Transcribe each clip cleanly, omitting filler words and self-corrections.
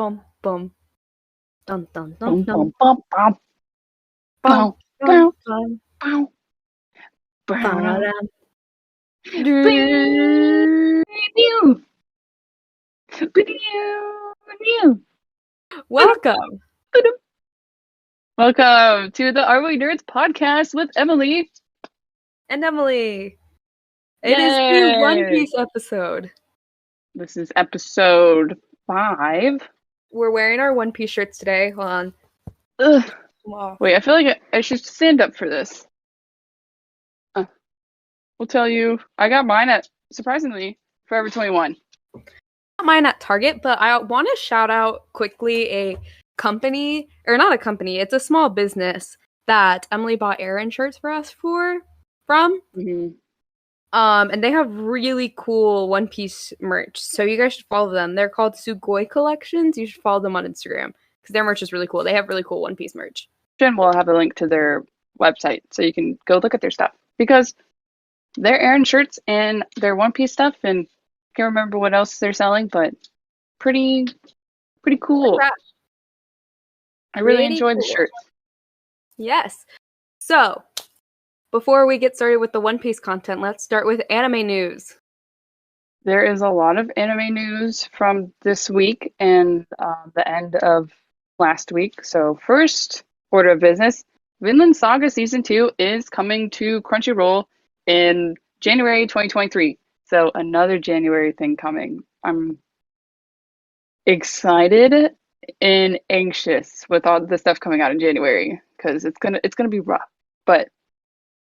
bum bum. Dun dun Bum, dun dun. bum, bum, bum, Bum bum, bum bum, bum. bum, bum. Ba-dum. Do. Ba-doo, ba-doo. Welcome. Ba-doo. Welcome to the Are We Nerds podcast with Emily. And Emily. It is the One Yay! Piece episode. This is episode 5. We're wearing our One Piece shirts today. Hold on. Ugh. Wow. Wait, I feel like I should stand up for this. We'll tell you, I got mine at, surprisingly, Forever 21. Not mine at Target, but I want to shout out quickly a company, or not a company, it's a small business that Emily bought Aaron shirts for us from. Mm-hmm. And they have really cool One Piece merch, so you guys should follow them. They're called Sugoi Collections. You should follow them on Instagram because their merch is really cool. They have really cool One Piece merch. We'll have a link to their website so you can go look at their stuff because they're Aaron shirts and their One Piece stuff, and I can't remember what else they're selling, but pretty cool. Like I really pretty enjoy the cool. shirts. Yes. So, before we get started with the One Piece content, let's start with anime news. There is a lot of anime news from this week and the end of last week. So first order of business, Vinland Saga Season 2 is coming to Crunchyroll in January 2023. So another January thing coming. I'm excited and anxious with all the stuff coming out in January because it's gonna be rough. But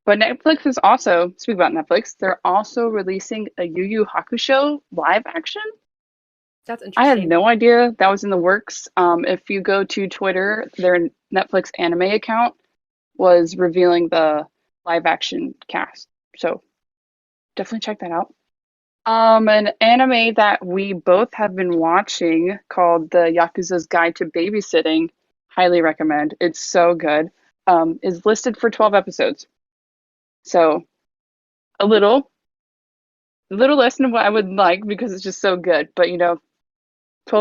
Netflix is also, speak about Netflix, they're also releasing a Yu Yu Hakusho live action. That's I had interesting. no idea that was in the works. If you go to Twitter, their Netflix anime account was revealing the live action cast. So definitely check that out. An anime that we both have been watching called The Yakuza's Guide to Babysitting, highly recommend. It's so good. Is listed for 12 episodes. So a little less than what I would like because it's just so good. But 12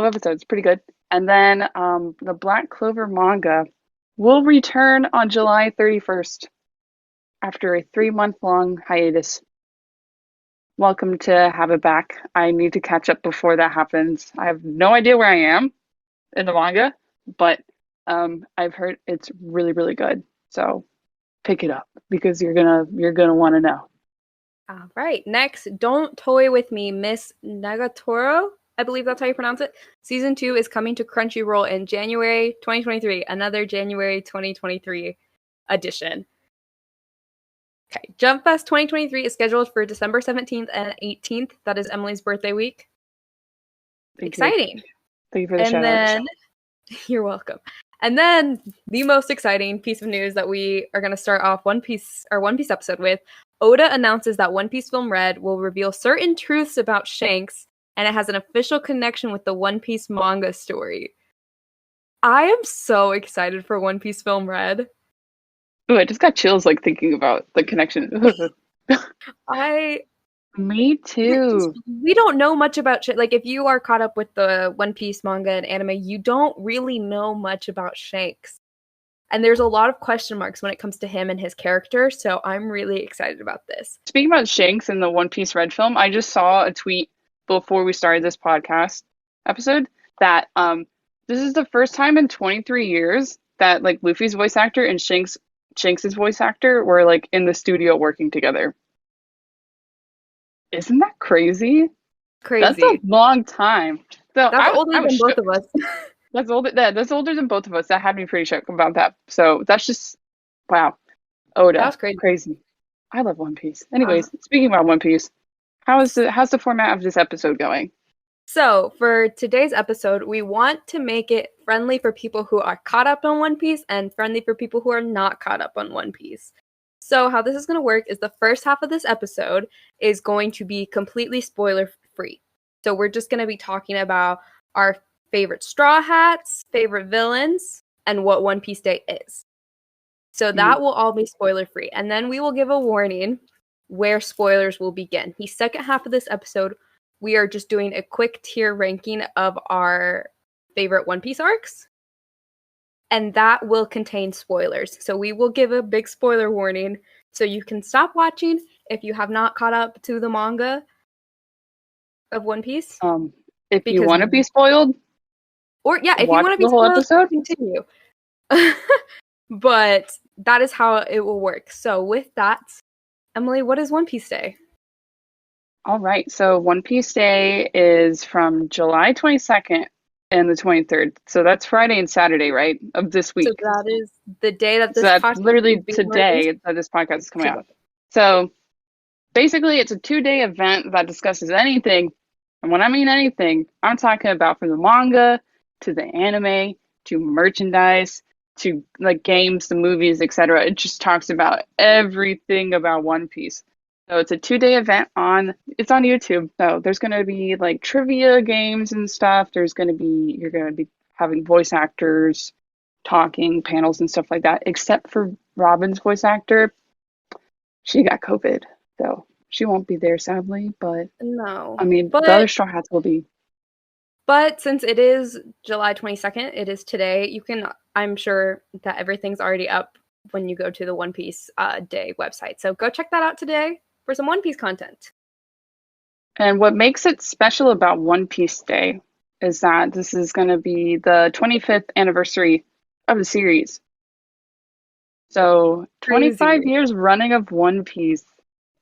episodes, pretty good. And then the Black Clover manga will return on July 31st after a 3-month-long hiatus. Welcome to have it back. I need to catch up before that happens. I have no idea where I am in the manga, but I've heard it's really, really good. So pick it up because you're gonna want to know. All right. Next, Don't Toy With Me, Miss Nagatoro. I believe that's how you pronounce it. Season 2 is coming to Crunchyroll in January 2023. Another January 2023 edition. Okay. Jump Fest 2023 is scheduled for December 17th and 18th. That is Emily's birthday week. Exciting. Thank you for the shout out. You're welcome. And then the most exciting piece of news that we are going to start off our One Piece episode with, Oda announces that One Piece Film Red will reveal certain truths about Shanks, and it has an official connection with the One Piece manga story. I am so excited for One Piece Film Red. Ooh, I just got chills thinking about the connection. Me too. We don't know much about if you are caught up with the One Piece manga and anime, you don't really know much about Shanks. And there's a lot of question marks when it comes to him and his character, so I'm really excited about this. Speaking about Shanks in the One Piece Red film, I just saw a tweet before we started this podcast episode that this is the first time in 23 years that Luffy's voice actor and Shanks's voice actor were in the studio working together. Isn't that crazy? That's a long time. So that's older than both of us. That's older. That's older than both of us. That had me pretty shook about that. So that's just wow. Oda, that's crazy. I love One Piece. Anyways, speaking about One Piece, how's the format of this episode going? So for today's episode, we want to make it friendly for people who are caught up on One Piece and friendly for people who are not caught up on One Piece. So how this is going to work is the first half of this episode is going to be completely spoiler free. So we're just going to be talking about our favorite Straw Hats, favorite villains, and what One Piece Day is. So that will all be spoiler free. And then we will give a warning where spoilers will begin. The second half of this episode, we are just doing a quick tier ranking of our favorite One Piece arcs. And that will contain spoilers. So we will give a big spoiler warning. So you can stop watching if you have not caught up to the manga of One Piece. If you want to be spoiled, or yeah, if you watch want to be the whole spoiled, episode. Continue. But that is how it will work. So with that, Emily, what is One Piece Day? All right. So One Piece Day is from July 22nd and the 23rd. So that's Friday and Saturday, right? Of this week. So that is the day that this podcast that's literally today that this podcast is coming out. So basically it's a 2-day event that discusses anything. And when I mean anything, I'm talking about from the manga to the anime to merchandise to like games, the movies, etc. It just talks about everything about One Piece. So it's a 2-day event it's on YouTube. So there's going to be like trivia games and stuff. You're going to be having voice actors talking, panels and stuff like that, except for Robin's voice actor. She got COVID, so she won't be there sadly, but no. I mean, the other Straw Hats will be. But since it is July 22nd, it is today, I'm sure that everything's already up when you go to the One Piece Day website. So go check that out today for some One Piece content. And what makes it special about One Piece Day is that this is going to be the 25th anniversary of the series. So 25 years running of One Piece.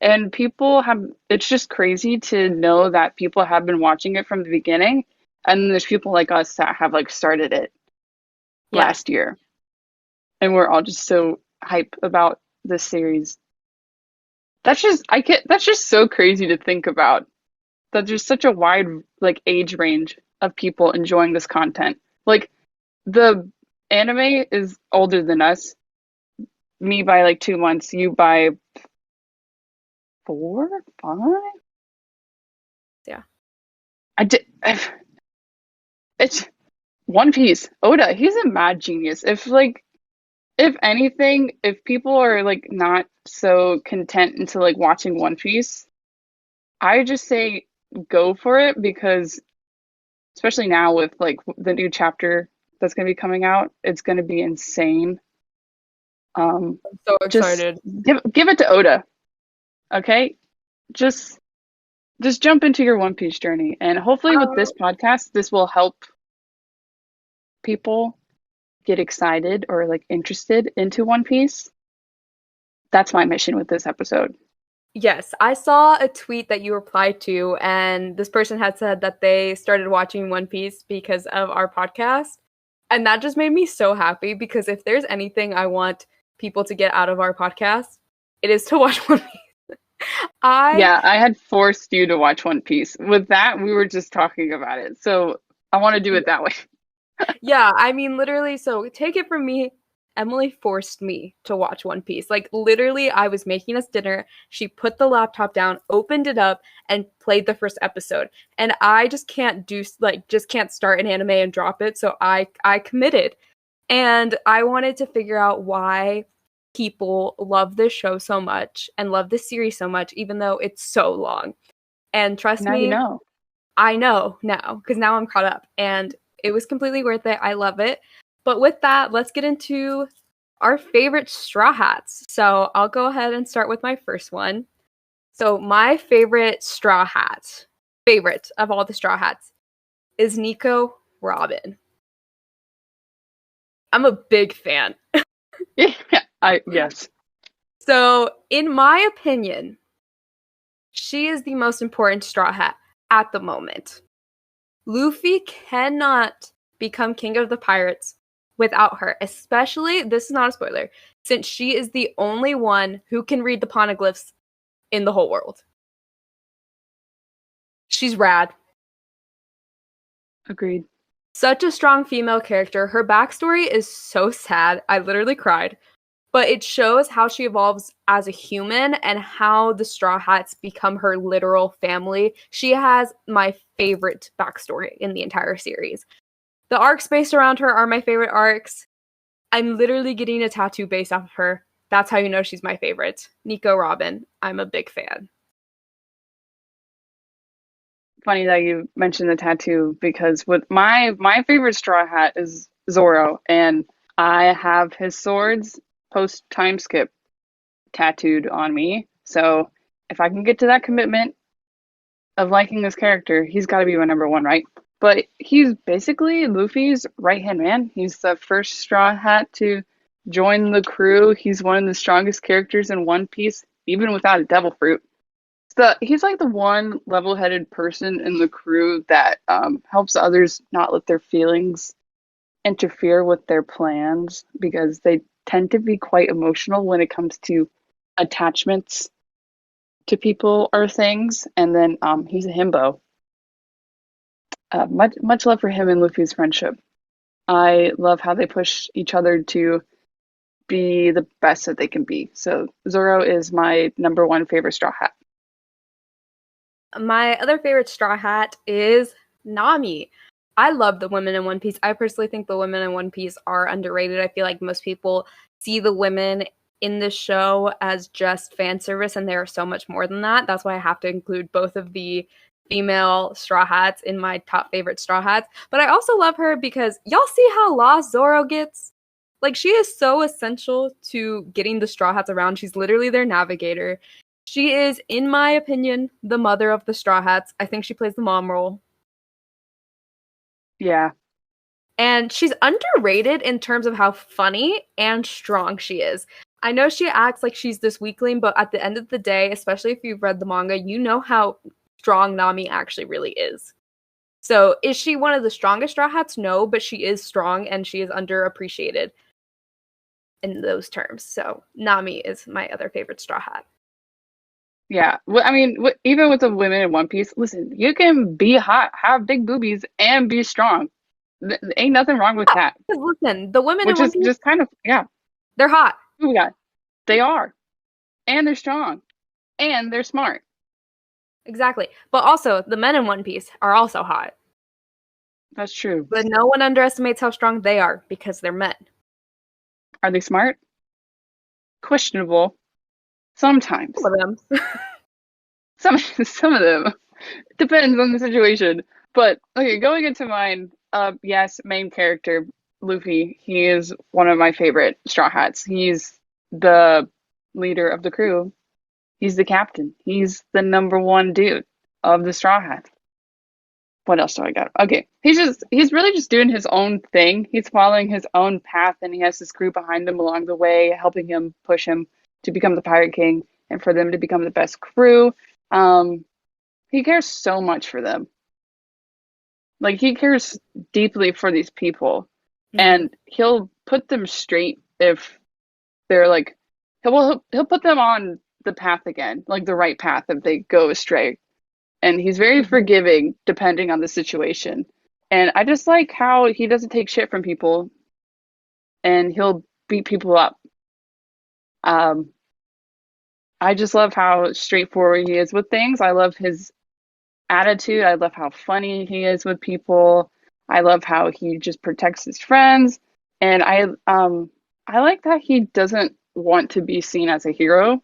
And it's just crazy to know that people have been watching it from the beginning. And there's people like us that have like started it last year. And we're all just so hype about this series. That's just so crazy to think about. That there's such a wide like age range of people enjoying this content. Like the anime is older than us. Me by like 2 months, you by 4, 5? Yeah. It's One Piece. Oda, he's a mad genius. If anything, if people are like not so content into like watching One Piece, I just say go for it, because especially now with like the new chapter that's going to be coming out, it's going to be insane. I'm so excited. Give it to Oda. Okay? Just jump into your One Piece journey, and hopefully with this podcast, this will help people get excited or like interested into One Piece. That's my mission with this episode. Yes, I saw a tweet that you replied to, and this person had said that they started watching One Piece because of our podcast. And that just made me so happy, because if there's anything I want people to get out of our podcast, it is to watch One Piece. I had forced you to watch One Piece. With that, we were just talking about it. So I want to do it that way. Yeah, I mean, literally, so take it from me, Emily forced me to watch One Piece. Like, literally, I was making us dinner, she put the laptop down, opened it up, and played the first episode. And I just can't start an anime and drop it, so I committed. And I wanted to figure out why people love this show so much and love this series so much, even though it's so long. And trust me, you know. I know now, because now I'm caught up, and it was completely worth it. I love it. But with that, let's get into our favorite Straw Hats. So I'll go ahead and start with my first one. So my favorite Straw Hat, favorite of all the Straw Hats, is Nico Robin. I'm a big fan. Yes. So in my opinion, she is the most important Straw Hat at the moment. Luffy cannot become king of the pirates without her, especially, this is not a spoiler, since she is the only one who can read the poneglyphs in the whole world. She's rad. Agreed. Such a strong female character. Her backstory is so sad. I literally cried. But it shows how she evolves as a human and how the Straw Hats become her literal family. She has my favorite backstory in the entire series. The arcs based around her are my favorite arcs. I'm literally getting a tattoo based off of her. That's how you know she's my favorite. Nico Robin. I'm a big fan. funny that you mentioned the tattoo because with my favorite Straw Hat is Zoro, and I have his swords post time skip tattooed on me. So if I can get to that commitment of liking this character, he's got to be my number one, right? But he's basically Luffy's right hand man. He's the first Straw Hat to join the crew. He's one of the strongest characters in One Piece, even without a devil fruit. He's like the one level-headed person in the crew that helps others not let their feelings interfere with their plans because they tend to be quite emotional when it comes to attachments to people or things. And then he's a himbo. Much love for him and Luffy's friendship. I love how they push each other to be the best that they can be. So Zoro is my number one favorite Straw Hat. My other favorite Straw Hat is Nami. I love the women in One Piece. I personally think the women in One Piece are underrated. I feel like most people see the women in this show as just fan service, and they are so much more than that. That's why I have to include both of the female Straw Hats in my top favorite Straw Hats. But I also love her because y'all see how lost Zoro gets? Like, she is so essential to getting the Straw Hats around. She's literally their navigator. She is, in my opinion, the mother of the Straw Hats. I think she plays the mom role. Yeah. And she's underrated in terms of how funny and strong she is. I know she acts like she's this weakling, but at the end of the day, especially if you've read the manga, you know how strong Nami actually really is. So, is she one of the strongest Straw Hats? No, but she is strong and she is underappreciated in those terms. So, Nami is my other favorite Straw Hat. Yeah. Well, I mean, even with the women in One Piece, listen, you can be hot, have big boobies, and be strong. Ain't nothing wrong with that. Because listen, the women in Which One is Piece, just kind of, yeah. they're hot. Who we got? They are. And they're strong. And they're smart. Exactly. But also, the men in One Piece are also hot. That's true. But no one underestimates how strong they are because they're men. Are they smart? Questionable. Sometimes. Some of them. Some of them. Depends on the situation. But okay, going into mine, yes, main character, Luffy, he is one of my favorite Straw Hats. He's the leader of the crew. He's the captain. He's the number one dude of the Straw Hats. What else do I got? Okay, he's really just doing his own thing. He's following his own path, and he has his crew behind him along the way, helping him push him to become the Pirate King and for them to become the best crew. He cares so much for them. Like he cares deeply for these people, and he'll put them straight if they're like, he'll put them on the path again, like the right path if they go astray. And he's very forgiving depending on the situation. And I just like how he doesn't take shit from people and he'll beat people up. I just love how straightforward he is with things. I love his attitude. I love how funny he is with people. I love how he just protects his friends. And I like that he doesn't want to be seen as a hero,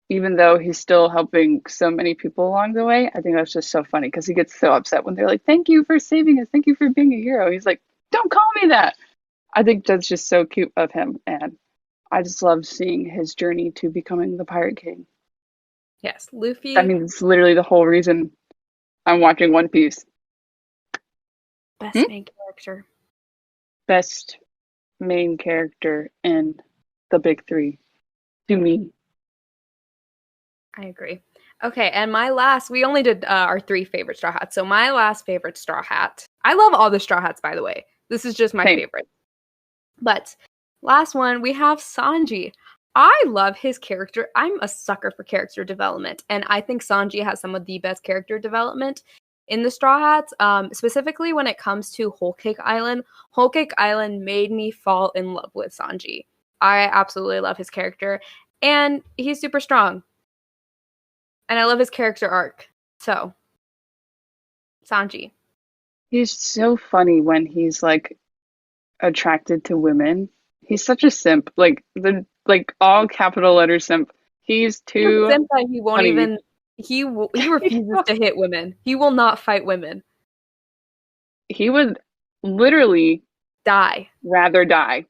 even though he's still helping so many people along the way. I think that's just so funny because he gets so upset when they're like, "Thank you for saving us. Thank you for being a hero." He's like, "Don't call me that." I think that's just so cute of him. And I just love seeing his journey to becoming the Pirate King. Yes, Luffy. I mean, it's literally the whole reason I'm watching One Piece. Best main character. Best main character in the big three to me. I agree. Okay, and my last, we only did our 3 favorite Straw Hats. So my last favorite Straw Hat, I love all the Straw Hats, by the way. This is just my favorite. But last one, we have Sanji. I love his character. I'm a sucker for character development, and I think Sanji has some of the best character development in the Straw Hats, specifically when it comes to Whole Cake Island. Whole Cake Island made me fall in love with Sanji. I absolutely love his character, and he's super strong. And I love his character arc. So, Sanji. He's so funny when he's like attracted to women. He's such a simp. Like all capital letter simp. He's too simp that he won't funny. even He refuses to hit women. He will not fight women. He would literally Die. rather die,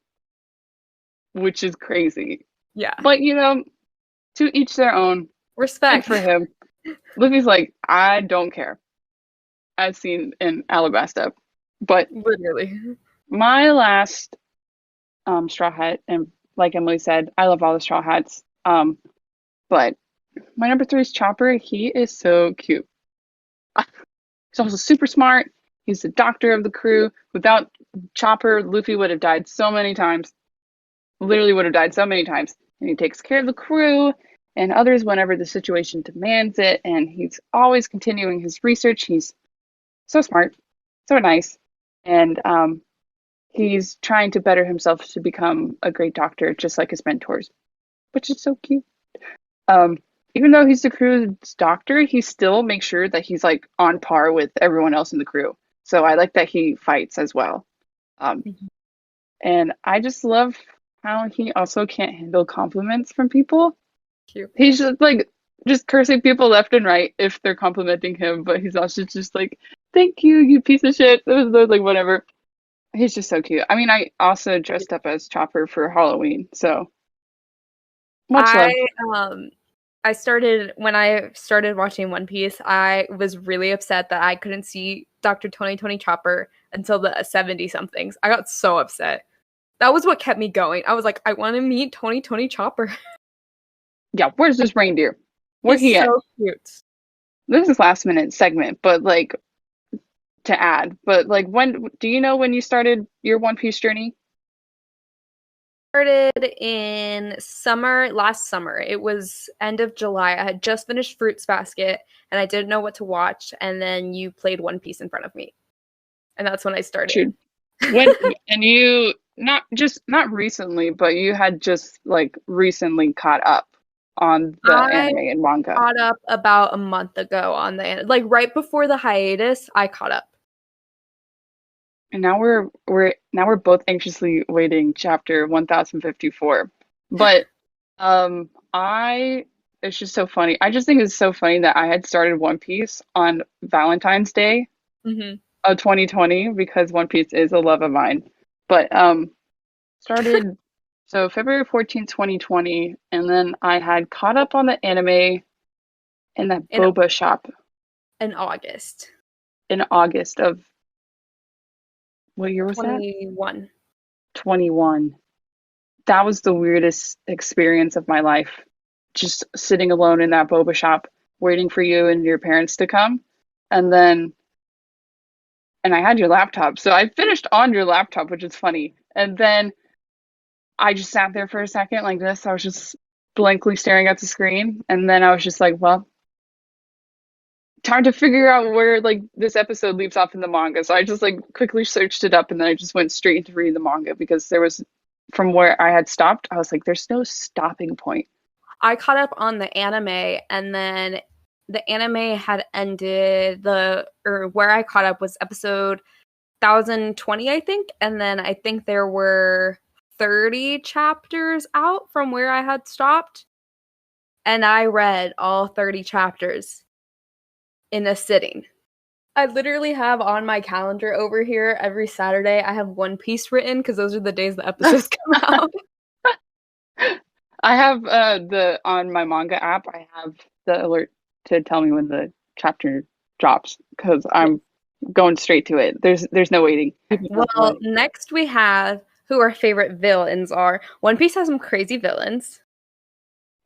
which is crazy. Yeah. But to each their own. Good Respect. for him. Luffy's like, I don't care. As seen in Alabasta. But Literally. my last Straw Hat, and like Emily said, I love all the Straw Hats. But my number 3 is Chopper. He is so cute. He's also super smart. He's the doctor of the crew. Without Chopper, Luffy would have died so many times. Literally would have died so many times. And he takes care of the crew and others whenever the situation demands it. And he's always continuing his research. He's so smart, so nice. And he's trying to better himself to become a great doctor, just like his mentors, which is so cute. Even though he's the crew's doctor, he still makes sure that he's like on par with everyone else in the crew. So I like that he fights as well. And I just love how he also can't handle compliments from people. Cute. He's just cursing people left and right if they're complimenting him, but he's also just like, thank you, you piece of shit. Like whatever. He's just so cute. I mean, I also dressed up as Chopper for Halloween, so much love. When I started watching One Piece, I was really upset that I couldn't see Dr. 2020 Chopper until the 70 somethings. I got so upset. That was what kept me going. I was like, I want to meet 2020 Chopper. Yeah, where's this reindeer? Where's he at? So cute. This is last minute segment, but like to add, but like when do you know when you started your One Piece journey? Started in last summer. It was end of July. I had just finished Fruits Basket and I didn't know what to watch, and then you played One Piece in front of me. And that's when I started. And you not recently, but you had just like recently caught up on the anime and manga. Caught up about a month ago on the like right before the hiatus, I caught up. And now we're both anxiously waiting chapter 1054. But it's just so funny. I just think it's so funny that I had started One Piece on Valentine's Day of 2020 because One Piece is a love of mine. But started so February 14th, 2020, and then I had caught up on the anime in that boba shop in August. In August of what year was 21. that? 21. That was the weirdest experience of my life. Just sitting alone in that boba shop, waiting for you and your parents to come. And I had your laptop. So I finished on your laptop, which is funny. And then I just sat there for a second like this. I was just blankly staring at the screen. And then I was just like, well, time to figure out where like this episode leaves off in the manga. So I just like quickly searched it up and then I just went straight into reading the manga because there was, from where I had stopped, I was like, there's no stopping point. I caught up on the anime and then the anime had ended where I caught up was episode 1020, I think. And then I think there were 30 chapters out from where I had stopped. And I read all 30 chapters in a sitting. I literally have on my calendar over here every Saturday, I have One Piece written because those are the days the episodes come out. I have on my manga app, I have the alert to tell me when the chapter drops because I'm going straight to it. There's no waiting. Well, next we have who our favorite villains are. One Piece has some crazy villains.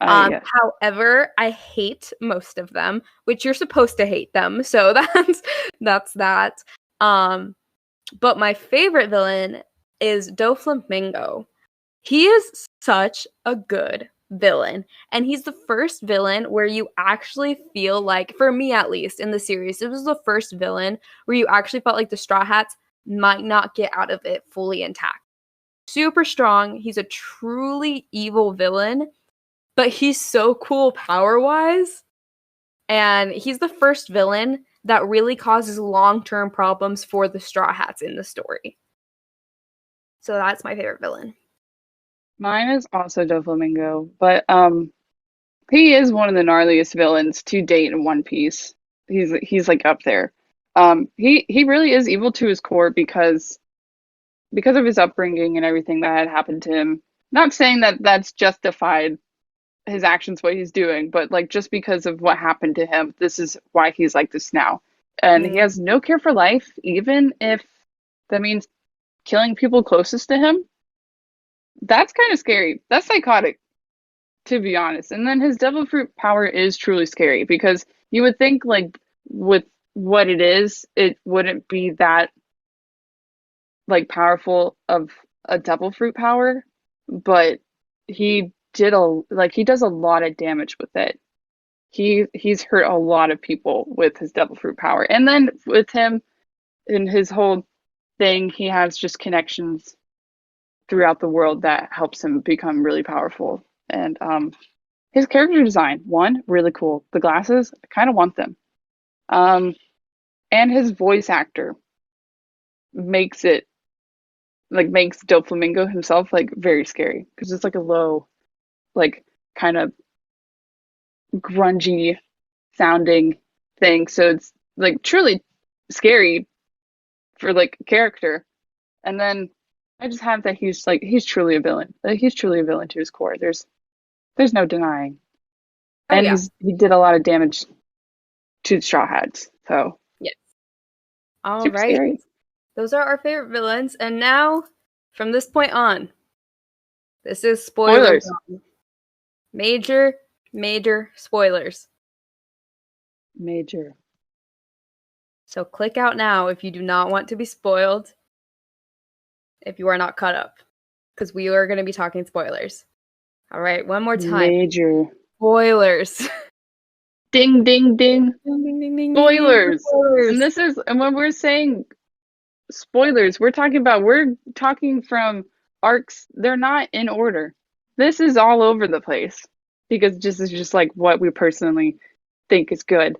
Yeah. However, I hate most of them, which you're supposed to hate them. So that's that. But my favorite villain is Doflamingo. He is such a good villain. And he's the first villain where you actually feel like, for me at least, in the series, it was the first villain where you actually felt like the Straw Hats might not get out of it fully intact. Super strong. He's a truly evil villain. But he's so cool power-wise. And he's the first villain that really causes long-term problems for the Straw Hats in the story. So that's my favorite villain. Mine is also Doflamingo, but He is one of the gnarliest villains to date in One Piece. He's like up there. He really is evil to his core because of his upbringing and everything that had happened to him. Not saying that that's justified his actions, what he's doing, but like just because of what happened to him, this is why he's like this now. And he Mm. has no care for life, even if that means killing people closest to him. That's kind of scary. That's psychotic, to be honest. And then his devil fruit power is truly scary because you would think like with what it is, it wouldn't be that like powerful of a devil fruit power, but he does a lot of damage with it. He's hurt a lot of people with his devil fruit power. And then with him and his whole thing, he has just connections throughout the world that helps him become really powerful. And his character design, one, really cool. The glasses, I kind of want them. Um, and his voice actor makes it like makes Doflamingo himself like very scary because it's like a low, like kind of grungy sounding thing. So it's like truly scary for like a character. And then I just have that he's truly a villain. Like he's truly a villain to his core. There's no denying. Oh And yeah. he did a lot of damage to the Straw Hats. So Yes. All super right. scary. Those are our favorite villains, and now from this point on, this is spoiler Spoilers. zone. Major spoilers. Major. So click out now if you do not want to be spoiled. If you are not caught up, because we are going to be talking spoilers. All right, one more time. Major. Spoilers. Ding ding ding. Ding, ding, ding, ding, Spoilers. spoilers. And when we're saying spoilers, we're talking from arcs. They're not in order. This is all over the place because this is just like what we personally think is good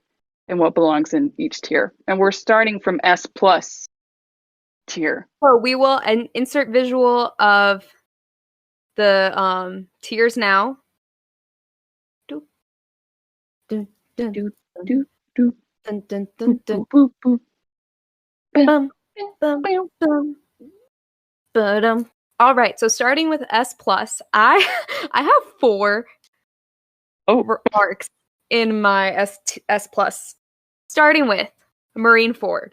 and what belongs in each tier. And we're starting from S plus tier. So we will insert visual of the tiers now. Dun, dun, dun, Do do do. dun, dun, Boop, dun, dun. boop, boop, boop. Bum, bum, bum, ba-dum. All right, so starting with S plus, I I have 4 arcs in my S plus. Starting with Marineford.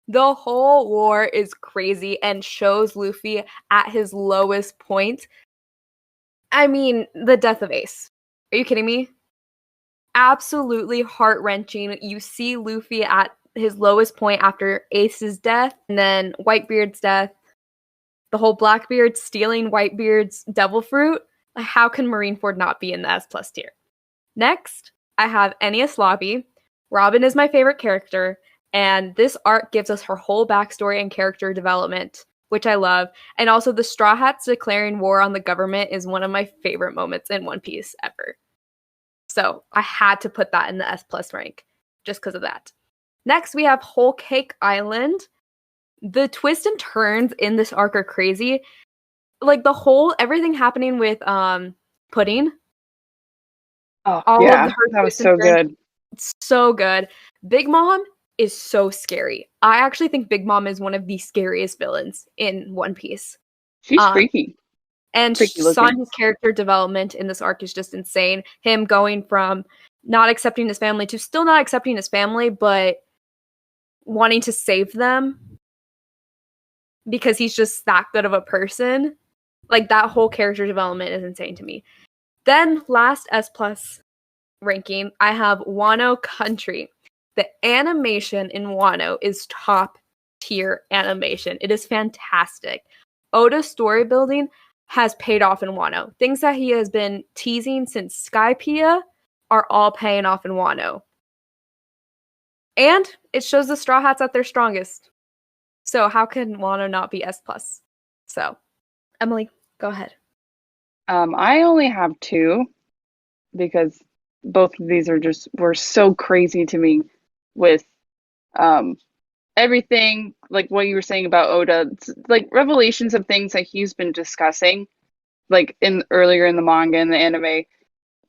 The whole war is crazy and shows Luffy at his lowest point. I mean, the death of Ace. Are you kidding me? Absolutely heart-wrenching. You see Luffy at his lowest point after Ace's death, and then Whitebeard's death. The whole Blackbeard stealing Whitebeard's devil fruit. How can Marineford not be in the S plus tier? Next, I have Enies Lobby. Robin is my favorite character, and this arc gives us her whole backstory and character development, which I love. And also, the Straw Hats declaring war on the government is one of my favorite moments in One Piece ever. So I had to put that in the S plus rank just because of that. Next, we have Whole Cake Island. The twists and turns in this arc are crazy. Like everything happening with Pudding. Oh, All yeah, of her that was twists and so turns. good. So good. Big Mom is so scary. I actually think Big Mom is one of the scariest villains in One Piece. She's freaky. And Freaky looking. Sanji's character development in this arc is just insane. Him going from not accepting his family to still not accepting his family, but wanting to save them because he's just that good of a person. Like, that whole character development is insane to me. Then, last S plus ranking, I have Wano Country. The animation in Wano is top tier animation. It is fantastic. Oda's story building has paid off in Wano. Things that he has been teasing since Skypiea are all paying off in Wano. And it shows the Straw Hats at their strongest. So how can Wano not be S plus? So, Emily, go ahead. I only have 2 because both of these were so crazy to me with everything like what you were saying about Oda, like revelations of things that he's been discussing like in earlier in the manga and the anime.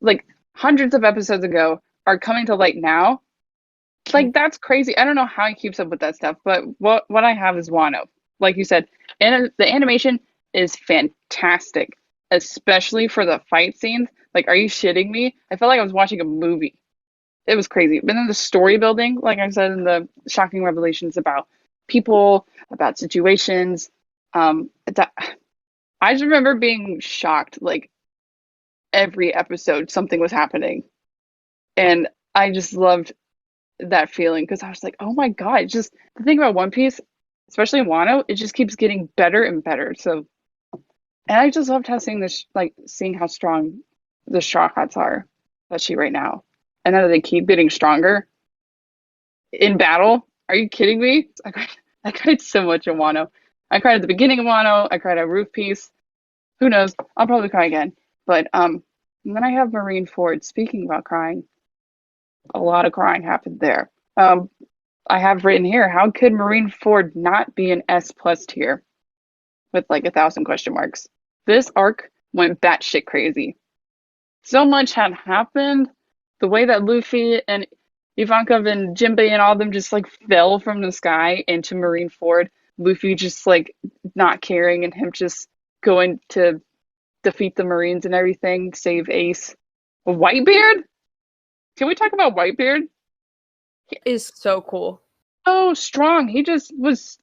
Like hundreds of episodes ago are coming to light now. Like that's crazy. I don't know how he keeps up with that stuff, but what I have is Wano. Like you said, and the animation is fantastic, especially for the fight scenes. Like, are you shitting me? I felt like I was watching a movie. It was crazy. But then the story building, like I said in the shocking revelations about people, about situations, that, I just remember being shocked. Like every episode, something was happening, and I just loved that feeling because I was like, oh my God, just the thing about One Piece, especially in Wano, it just keeps getting better and better. So, and I just loved how seeing this, like seeing how strong the Straw Hats are, especially right now, and that they keep getting stronger in battle. Are you kidding me? I cried so much in Wano. I cried at the beginning of Wano. I cried at Roof Piece. Who knows? I'll probably cry again. But and then I have Marineford. Speaking about crying, a lot of crying happened there. I have written here, how could Marineford not be an S plus tier with like 1,000 question marks? This arc went batshit crazy. So much had happened. The way that Luffy and Ivankov and Jinbei and all of them just like fell from the sky into Marineford. Luffy just like not caring and him just going to defeat the Marines and everything, save Ace. Whitebeard? Can we talk about Whitebeard? Is so cool. So strong. He was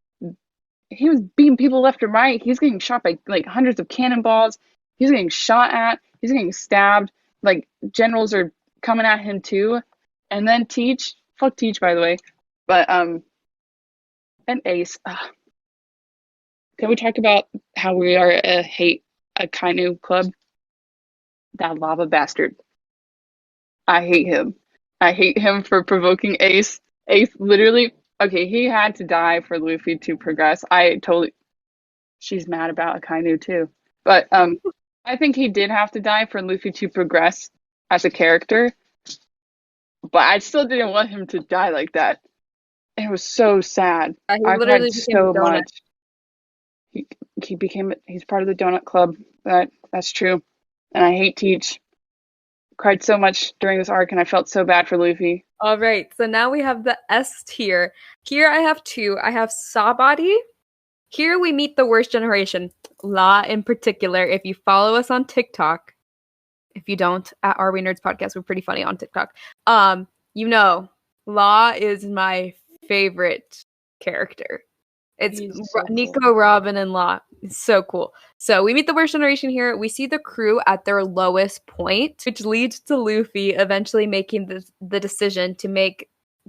beating people left and right. He's getting shot by like hundreds of cannonballs. He's getting shot at. He's getting stabbed. Like generals are coming at him too. And then Teach, fuck Teach by the way, but and Ace. Can we talk about how we are a Kainu club? That lava bastard. I hate him. I hate him for provoking Ace. Ace literally, okay, he had to die for Luffy to progress. I totally, she's mad about Akainu too. But I think he did have to die for Luffy to progress as a character. But I still didn't want him to die like that. It was so sad. He I literally cried became a so donut. much. He's part of the donut club. That's true. And I hate Teach. Cried so much during this arc and I felt so bad for Luffy. All right, so now we have the S tier. Here I have two. I have Sawbody. Here we meet the worst generation. Law in particular. If you follow us on TikTok, if you don't, at Are We Nerds Podcast, we're pretty funny on TikTok. You know, Law is my favorite character. It's So Nico, cool. Robin, and Law. It's so cool. So we meet the worst generation here. We see the crew at their lowest point, which leads to Luffy eventually making the decision to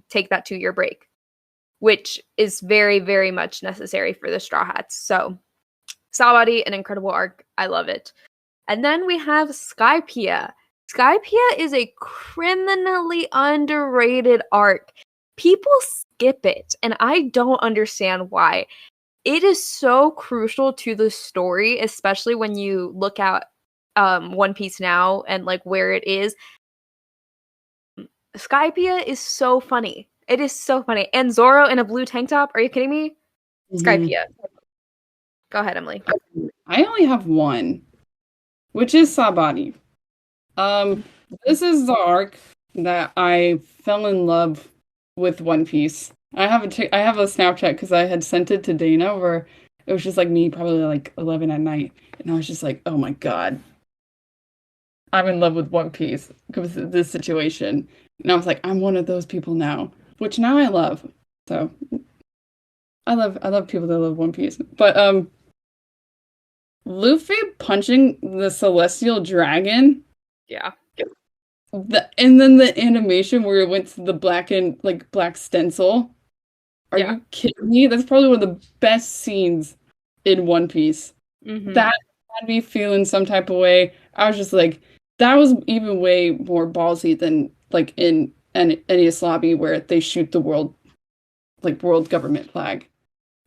take that 2-year break, which is very, very much necessary for the Straw Hats. So Sawbody, an incredible arc. I love it. And then we have Skypiea. Skypiea is a criminally underrated arc. People skip it, and I don't understand why. It is so crucial to the story, especially when you look at One Piece now and like where it is. Skypiea is so funny. It is so funny. And Zoro in a blue tank top. Are you kidding me? Skypiea. Go ahead, Emily. I only have one, which is Sawbody. This is the arc that I fell in love with One Piece. I have a Snapchat because I had sent it to Dana where it was just like me, probably like 11 at night, and I was just like, oh my God, I'm in love with One Piece because of this situation. And I was like, I'm one of those people now, which now I love. So I love people that love One Piece. But Luffy punching the celestial dragon. Yeah. And then the animation where it went to the black stencil. Are you kidding me? That's probably one of the best scenes in One Piece. Mm-hmm. That had me feeling some type of way. I was just like, that was even way more ballsy than like in Enies Lobby where they shoot the world government flag.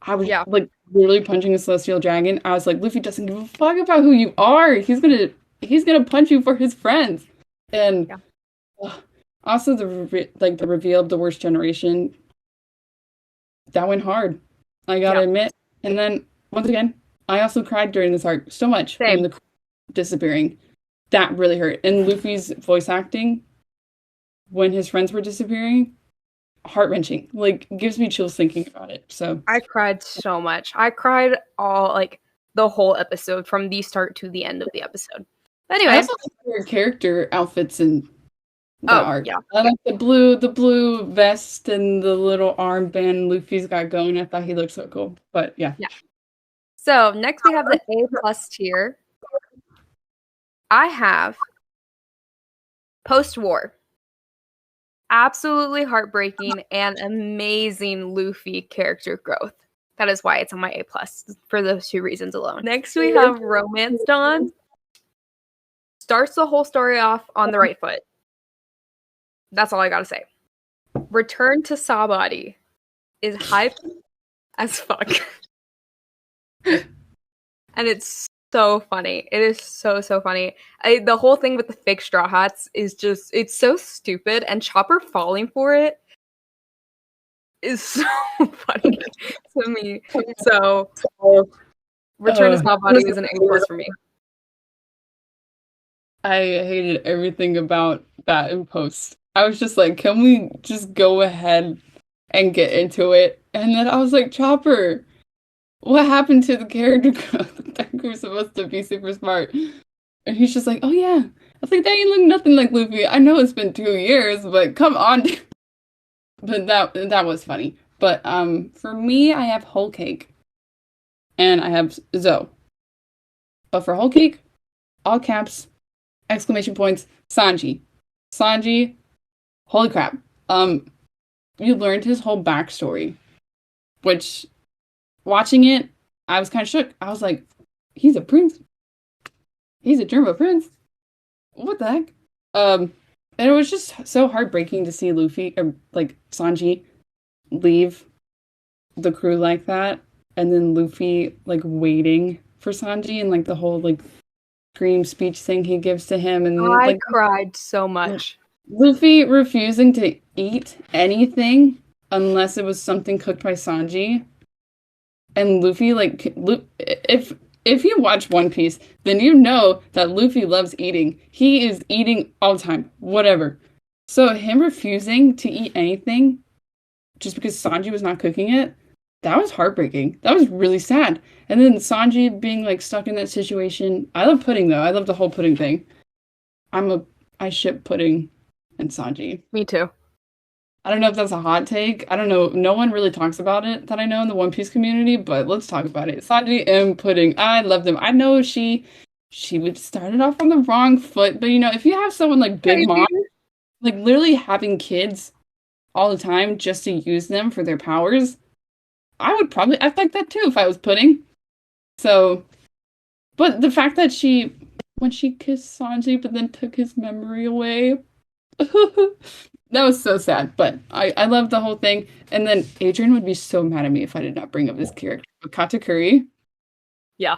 I was like literally punching a celestial dragon. I was like, Luffy doesn't give a fuck about who you are. He's gonna punch you for his friends. And also the reveal of the worst generation, that went hard. I gotta admit. And then once again, I also cried during this arc so much when the crew disappearing. that really hurt. And Luffy's voice acting when his friends were disappearing, heart-wrenching. Like, gives me chills thinking about it. So I cried so much. I cried the whole episode from the start to the end of the episode. Anyway, I also like their character outfits in that arc. Yeah. I like the blue vest and the little armband Luffy's got going. I thought he looked so cool. But yeah. So next we have the A+ tier. I have post-war. Absolutely heartbreaking and amazing Luffy character growth. That is why it's on my A+ for those two reasons alone. Next we have Romance Dawn. Starts the whole story off on the right foot. That's all I gotta say. Return to Sabadi is hype as fuck. And it's so funny. It is so funny. The whole thing with the fake straw hats is just, it's so stupid, and Chopper falling for it is so funny to me. So Return to Sabadi is an A+ for me. I hated everything about that in post. I was just like, can we just go ahead and get into it? And then I was like, Chopper, what happened to the character growth? That was supposed to be super smart. And he's just like, oh yeah. I was like, that ain't look nothing like Luffy. I know it's been 2 years, but come on. But that was funny. But for me, I have Whole Cake. And I have Zoe. But for Whole Cake, all caps, exclamation points, Sanji. Sanji, holy crap. You learned his whole backstory. Which, watching it, I was kind of shook. I was like, he's a prince? He's a German prince? What the heck? And it was just so heartbreaking to see Luffy, or like Sanji, leave the crew like that. And then Luffy, like, waiting for Sanji, and like the whole like scream speech thing he gives to him. And I cried so much. Luffy refusing to eat anything unless it was something cooked by Sanji. And Luffy, like, if you watch One Piece, then you know that Luffy loves eating. He is eating all the time, whatever. So him refusing to eat anything just because Sanji was not cooking it, that was heartbreaking. That was really sad. And then Sanji being, like, stuck in that situation. I love Pudding, though. I love the whole Pudding thing. I ship Pudding and Sanji. Me too. I don't know if that's a hot take. I don't know. No one really talks about it that I know in the One Piece community, but let's talk about it. Sanji and Pudding. I love them. I know she would start it off on the wrong foot, but, you know, if you have someone like Big Mom, like, literally having kids all the time just to use them for their powers, I would probably act like that too if I was Pudding. So, but the fact that when she kissed Sanji but then took his memory away, that was so sad. But I love the whole thing. And then Adrian would be so mad at me if I did not bring up this character. But Katakuri, yeah,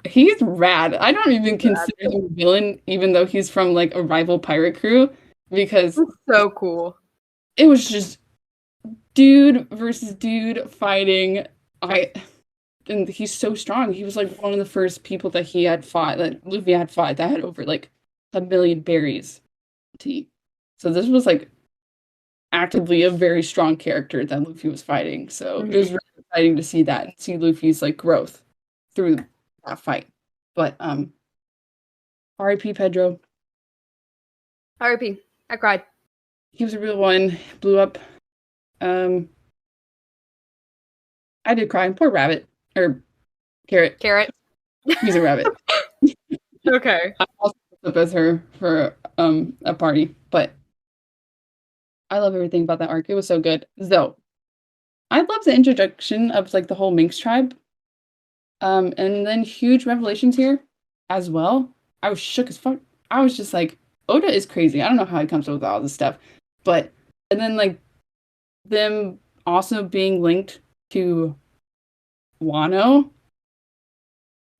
he's rad. I don't even consider him a villain, even though he's from like a rival pirate crew, because it's so cool. It was just dude versus dude fighting. And he's so strong. He was like one of the first people that he had fought, that Luffy had fought, that had over like 1 million berries to eat. So this was like actively a very strong character that Luffy was fighting. So it was really exciting to see that and see Luffy's like growth through that fight. But R.I.P. Pedro. R.I.P. I cried. He was a real one. Blew up. I did cry. Poor Rabbit. Or Carrot. Carrot. He's a rabbit. Okay. I also up as her for a party, but I love everything about that arc. It was so good. Though I love the introduction of like the whole Minx tribe. And then huge revelations here as well. I was shook as fuck. I was just like, Oda is crazy. I don't know how he comes up with all this stuff. But and then like them also being linked to Wano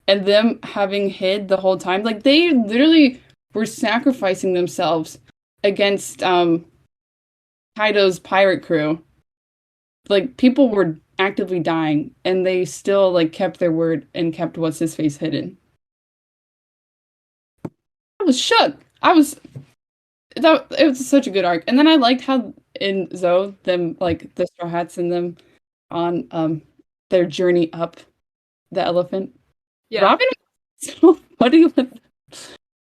and them having hid the whole time. Like, they literally were sacrificing themselves against Kaido's pirate crew. Like, people were actively dying, and they still, like, kept their word and kept what's-his-face hidden. was shook. It was such a good arc. And then I liked how in Zoe, them like the Straw Hats and them on their journey up the elephant. Yeah. Robin was so funny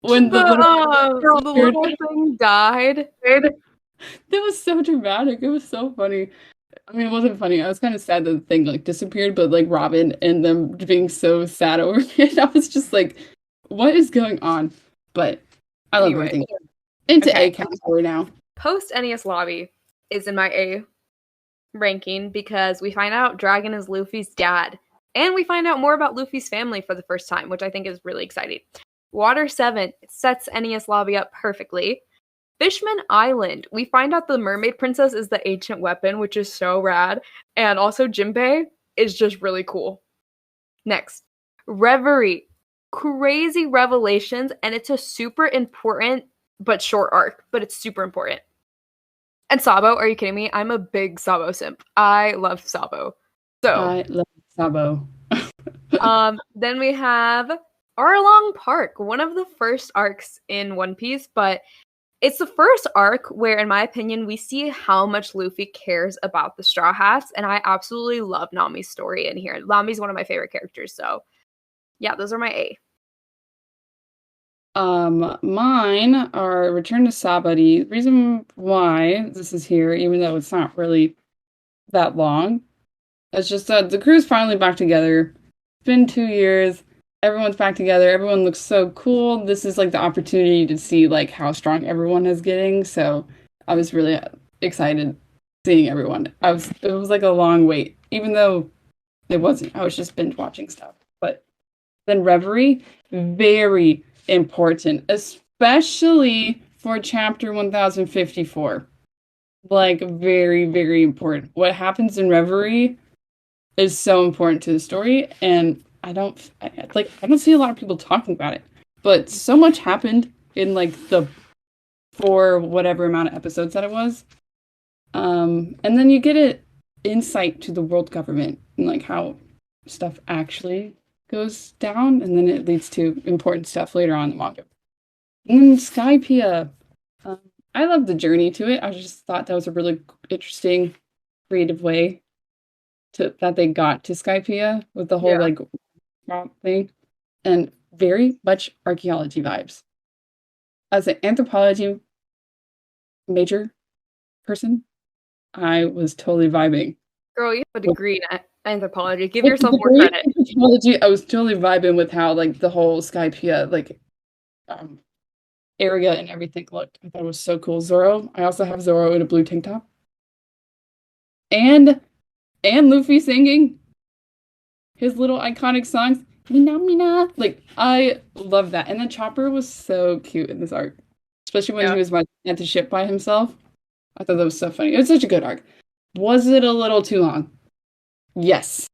when the little thing died. That was so dramatic. It was so funny. I mean, it wasn't funny. I was kind of sad that the thing like disappeared, but like Robin and them being so sad over it, I was just like, what is going on? But I love everything. Into A category now. Post NES Lobby is in my A ranking because we find out Dragon is Luffy's dad. And we find out more about Luffy's family for the first time, which I think is really exciting. Water 7 sets NES Lobby up perfectly. Fishman Island, we find out the Mermaid Princess is the ancient weapon, which is so rad. And also Jinbei is just really cool. Next, Reverie. Crazy revelations, and it's a super important but short arc, but it's super important. And Sabo, are you kidding me? I'm a big Sabo simp. I love Sabo. So I love Sabo. Then we have Arlong Park, one of the first arcs in One Piece, but it's the first arc where, in my opinion, we see how much Luffy cares about the Straw Hats, and I absolutely love Nami's story in here. Nami's one of my favorite characters, so yeah, those are my A. Mine are Return to Sabari. The reason why this is here, even though it's not really that long, it's just that the crew's finally back together. It's been 2 years. Everyone's back together. Everyone looks so cool. This is like the opportunity to see like how strong everyone is getting. So I was really excited seeing everyone. It was like a long wait, even though it wasn't. I was just binge watching stuff. But then Reverie, very important, especially for chapter 1054. Like very, very important. What happens in Reverie is so important to the story, and I don't see a lot of people talking about it. But so much happened in like the 4 whatever amount of episodes that it was. And then you get an insight to the world government and like how stuff actually goes down, and then it leads to important stuff later on in the manga. And then Skypiea, I love the journey to it. I just thought that was a really interesting, creative way that they got to Skypiea with the whole like thing, and very much archaeology vibes. As an anthropology major person, I was totally vibing. Girl, you have a degree in anthropology. Give yourself more credit. Anthropology, I was totally vibing with how like the whole Skypiea like area and everything looked. I thought it was so cool. Zoro. I also have Zoro in a blue tank top. And Luffy singing his little iconic songs. Mina Mina. Like, I love that. And then Chopper was so cute in this arc. Especially when he was at the ship by himself. I thought that was so funny. It was such a good arc. Was it a little too long? Yes,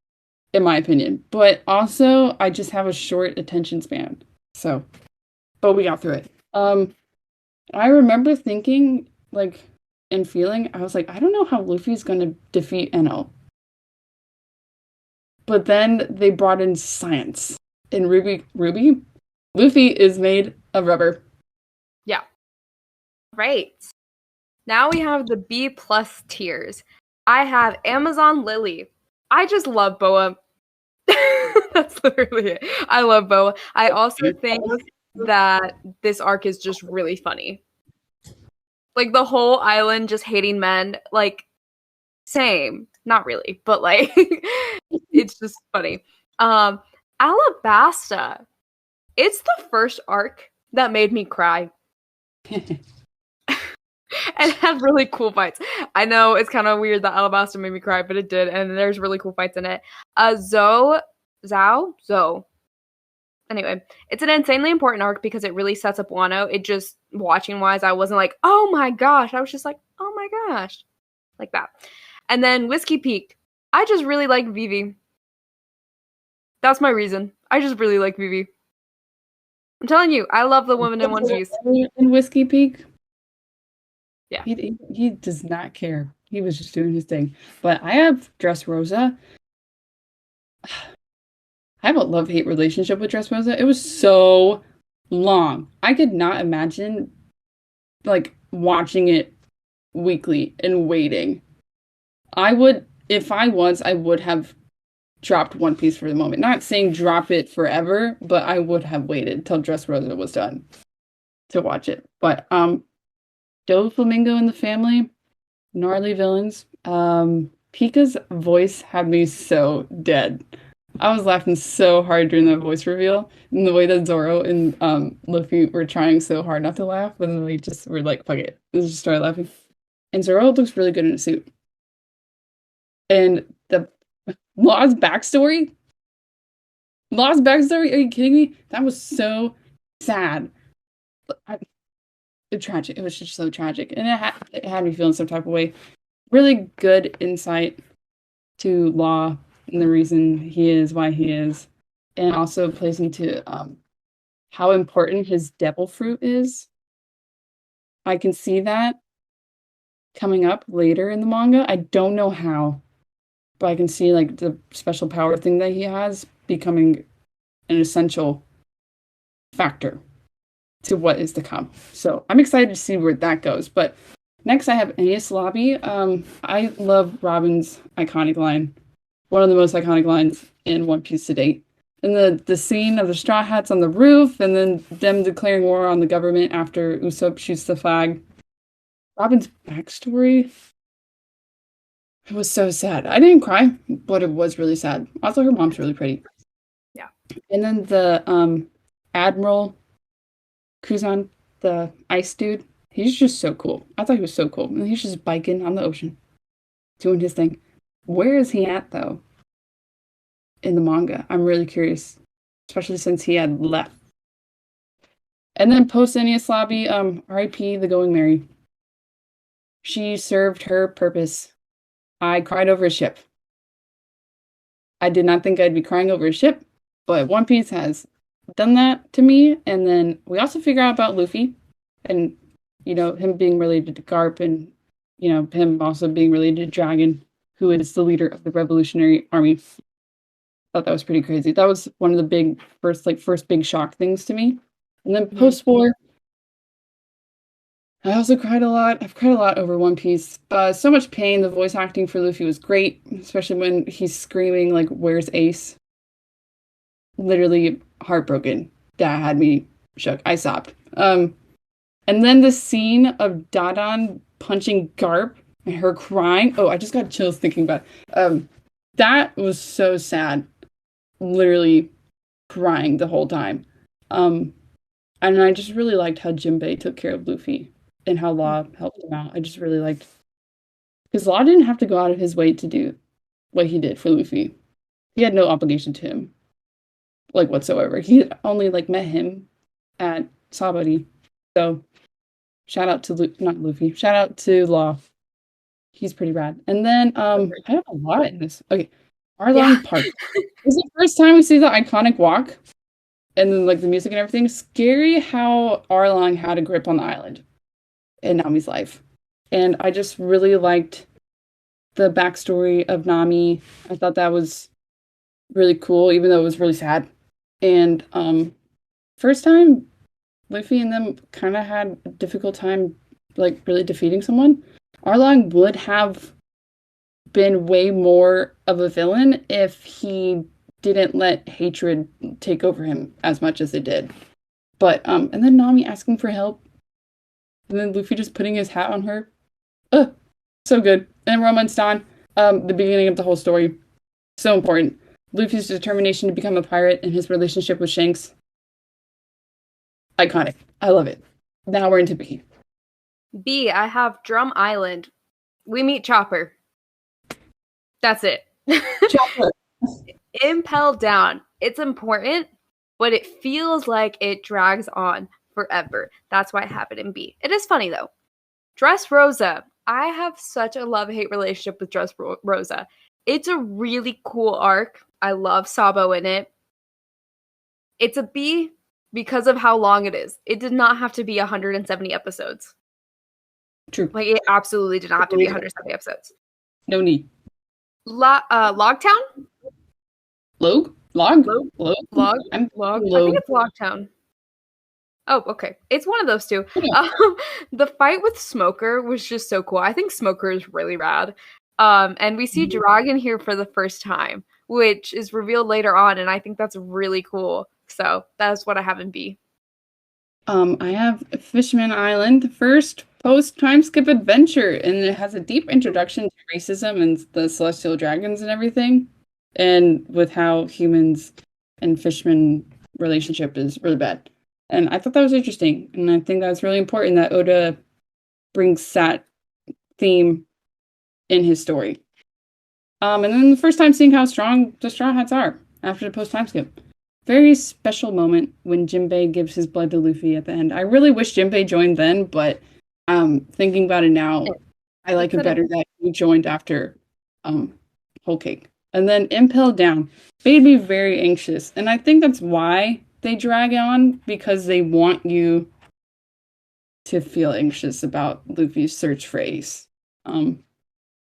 in my opinion. But also, I just have a short attention span. So, but we got through it. I remember thinking, like, and feeling, I was like, I don't know how Luffy's going to defeat Enel. But then they brought in science. In Ruby, Luffy is made of rubber. Yeah. Right. Now we have the B+ tiers. I have Amazon Lily. I just love Boa. That's literally it. I love Boa. I also think that this arc is just really funny. Like, the whole island just hating men, like, same. Not really, but, like, it's just funny. Alabasta. It's the first arc that made me cry. And it had really cool fights. I know it's kind of weird that Alabasta made me cry, but it did, and there's really cool fights in it. Zoe. Anyway, it's an insanely important arc because it really sets up Wano. It just, watching-wise, I wasn't like, oh my gosh. I was just like, oh my gosh. Like that. And then Whiskey Peak. I just really like Vivi. That's my reason. I just really like Vivi. I'm telling you, I love the woman in One Piece. In Whiskey Peak? Yeah. He does not care. He was just doing his thing. But I have Dressrosa. I have a love-hate relationship with Dressrosa. It was so long. I could not imagine like watching it weekly and waiting. If I would have dropped One Piece for the moment. Not saying drop it forever, but I would have waited till Dressrosa was done to watch it. But Doflamingo and the Family, gnarly villains. Pika's voice had me so dead. I was laughing so hard during that voice reveal, and the way that Zoro and Luffy were trying so hard not to laugh, but then we just were like, "Fuck it," let's just start laughing. And Zoro looks really good in a suit. And the Law's backstory. Are you kidding me? That was so sad. Tragic. It was just so tragic, and it had me feeling some type of way. Really good insight to Law and the reason he is why he is, and also plays into how important his devil fruit is. I can see that coming up later in the manga. I don't know how, but I can see like the special power thing that he has becoming an essential factor to what is to come. So I'm excited to see where that goes. But next I have Enies Lobby. I love Robin's iconic line. One of the most iconic lines in One Piece to date. And the scene of the Straw Hats on the roof, and then them declaring war on the government after Usopp shoots the flag. Robin's backstory. It was so sad. I didn't cry, but it was really sad. Also, her mom's really pretty. Yeah. And then the Admiral Kuzan, the ice dude, he's just so cool. I thought he was so cool. And he's just biking on the ocean, doing his thing. Where is he at, though, in the manga? I'm really curious, especially since he had left. And then post Enies Lobby, R.I.P. the Going Merry. She served her purpose. I cried over a ship. I did not think I'd be crying over a ship, but One Piece has done that to me. And then we also figure out about Luffy and, him being related to Garp and, him also being related to Dragon, who is the leader of the Revolutionary Army. Thought that was pretty crazy. That was one of the first big shock things to me. And then post-war, I also cried a lot. I've cried a lot over One Piece. So much pain. The voice acting for Luffy was great, especially when he's screaming, like, "Where's Ace?" Literally heartbroken. That had me shook. I sobbed. And then the scene of Dadan punching Garp and her crying. Oh, I just got chills thinking about it. That was so sad. Literally crying the whole time. And I just really liked how Jinbei took care of Luffy and how Law helped him out. I just really liked, because Law didn't have to go out of his way to do what he did for Luffy. He had no obligation to him, like, whatsoever. He only met him at Sabari. So shout out to not Luffy. Shout out to Law. He's pretty rad. And then I have a lot in this. Okay, Arlong Park. This is the first time we see the iconic walk, and then the music and everything. Scary how Arlong had a grip on the island in Nami's life. And I just really liked the backstory of Nami. I thought that was really cool, even though it was really sad. And first time Luffy and them kind of had a difficult time really defeating someone. Arlong would have been way more of a villain if he didn't let hatred take over him as much as it did. But and then Nami asking for help, and then Luffy just putting his hat on her. So good. And Roman Stan, the beginning of the whole story, so important. Luffy's determination to become a pirate and his relationship with Shanks, iconic. I love it. Now we're into B. B, I have Drum Island. We meet Chopper. That's it. Chopper. Impel Down. It's important, but it feels like it drags on forever. That's why I have it in B. It is funny, though. Dressrosa. I have such a love-hate relationship with Dressrosa. It's a really cool arc. I love Sabo in it. It's a B because of how long it is. It did not have to be 170 episodes. True. It absolutely did not have to be 170 episodes. No need. Logtown? Log? Log? Log? Log? I'm Log? Log. I think it's Logtown. Oh, okay. It's one of those two. Yeah. The fight with Smoker was just so cool. I think Smoker is really rad. And we see Dragon here for the first time, which is revealed later on, and I think that's really cool. So that's what I have in B. I have Fishman Island, the first post-time skip adventure, and it has a deep introduction to racism and the celestial dragons and everything, and with how humans and fishmen relationship is really bad. And I thought that was interesting, and I think that's really important that Oda brings that theme in his story. And then the first time seeing how strong the Straw Hats are after the post-time skip. Very special moment when Jinbei gives his blood to Luffy at the end. I really wish Jinbei joined then, but thinking about it now, I like it better that he joined after Whole Cake. And then Impel Down made me very anxious. And I think that's why they drag on, because they want you to feel anxious about Luffy's search for Ace.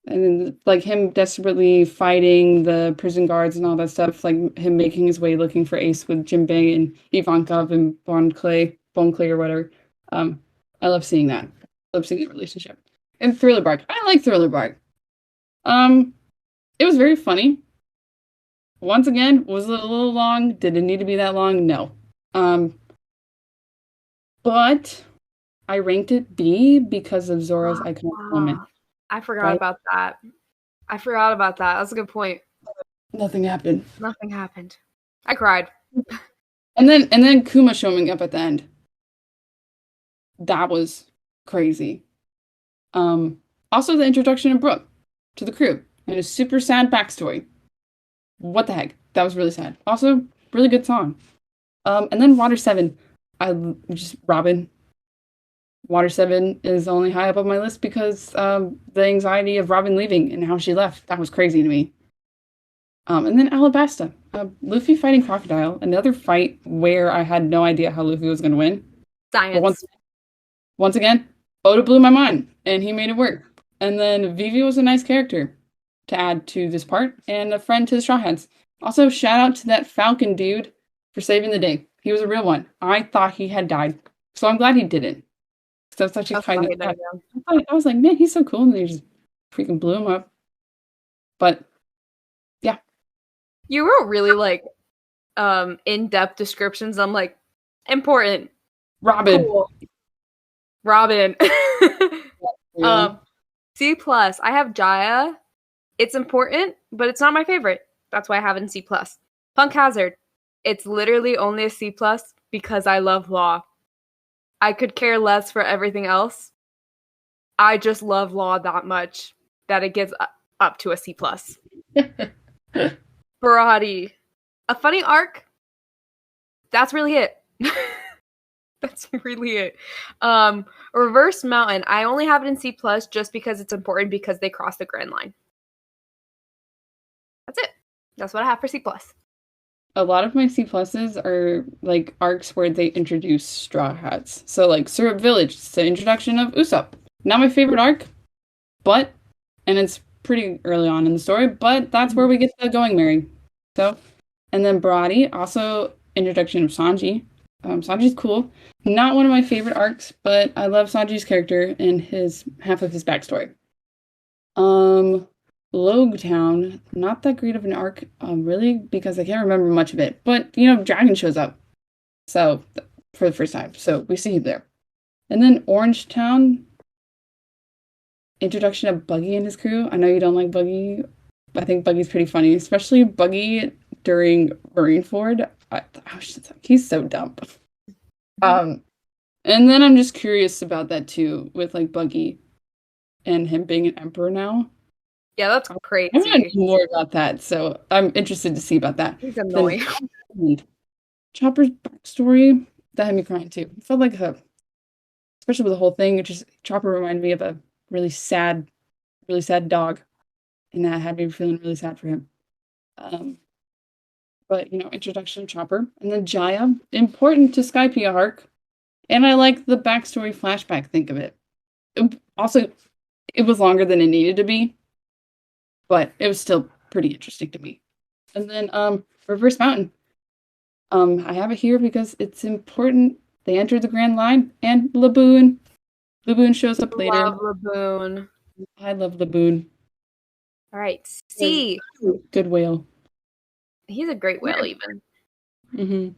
And then, like, him desperately fighting the prison guards and all that stuff, like him making his way looking for Ace with Jinbei and Ivankov and Bone Clay or whatever. I love seeing that. I love seeing the relationship. And Thriller Bark. I like Thriller Bark. It was very funny. Once again, was it a little long? Did it need to be that long? No. But I ranked it B because of Zoro's iconic moment. I forgot about that. That's a good point. Nothing happened. Nothing happened. I cried. And then Kuma showing up at the end. That was crazy. Also the introduction of Brooke to the crew and a super sad backstory. What the heck? That was really sad. Also, really good song. And then Water 7. Robin. Water 7 is only high up on my list because the anxiety of Robin leaving and how she left. That was crazy to me. And then Alabasta. Luffy fighting Crocodile. Another fight where I had no idea how Luffy was going to win. Science. But once again, Oda blew my mind, and he made it work. And then Vivi was a nice character to add to this part, and a friend to the Straw Hats. Also, shout out to that Falcon dude for saving the day. He was a real one. I thought he had died, so I'm glad he didn't. That's such a kind of. I was like, man, he's so cool, and they just freaking blew him up. But yeah, you wrote really in-depth descriptions. I'm like, important. Robin. Cool. Robin. C+. I have Jaya. It's important, but it's not my favorite. That's why I have it in C+. Punk Hazard. It's literally only a C+ because I love Law. I could care less for everything else. I just love Law that much that it gets up to a C+. Barati. A funny arc. That's really it. That's really it. Reverse Mountain. I only have it in C+ just because it's important because they cross the Grand Line. That's it. That's what I have for C+. A lot of my C+s are like arcs where they introduce Straw Hats. So like Syrup Village, it's the introduction of Usopp. Not my favorite arc, and it's pretty early on in the story, but that's where we get the Going Merry. So, and then Barati, also introduction of Sanji. Sanji's cool. Not one of my favorite arcs, but I love Sanji's character and half of his backstory. Logue Town, not that great of an arc, really, because I can't remember much of it. But, Dragon shows up. So, for the first time. So, we see him there. And then Orange Town, introduction of Buggy and his crew. I know you don't like Buggy. I think Buggy's pretty funny, especially Buggy during Marineford. I was just like, he's so dumb. And then I'm just curious about that too, with like Buggy and him being an emperor now. Yeah, that's crazy. I want to know more about that, so I'm interested to see about that. He's annoying. Chopper's backstory, that had me crying too. It felt like especially with the whole thing, Chopper reminded me of a really sad dog, and that had me feeling really sad for him. But introduction of Chopper, and then Jaya, important to Skypiea arc, and I like the backstory flashback. Think of it. It was longer than it needed to be, but it was still pretty interesting to me. And then Reverse Mountain. I have it here because it's important they enter the Grand Line, and Laboon. Laboon shows up later. Love Laboon. I love Laboon. All right, C. Good whale. He's a great whale, even. Mm-hmm.